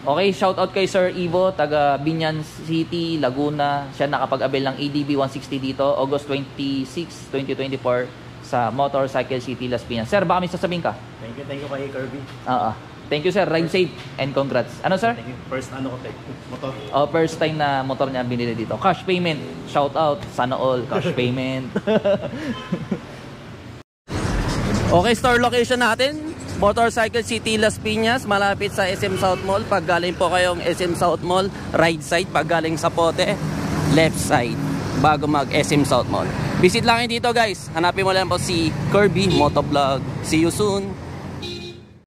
Okay, shout out kay Sir Ivo, taga Binyan City, Laguna. Siya nakapag-avail ng ADB 160 dito, August 26, 2024 sa Motorcycle City, Las Piñas. Sir, baka may sasabihin ka? Thank you kay Kirby. Thank you, sir. Ride safe and congrats. Ano, sir? Thank you. First motor. First time na motor niya binili dito. Cash payment. Shout out. Sana all. Cash payment. Okay, store location natin. Motorcycle City, Las Piñas. Malapit sa SM South Mall. Pag galing po kayong SM South Mall, right side. Pag galing sa Pote, left side. Bago mag SM South Mall. Visit lang dito, guys. Hanapin mo lang po si Kirby Motovlog. See you soon.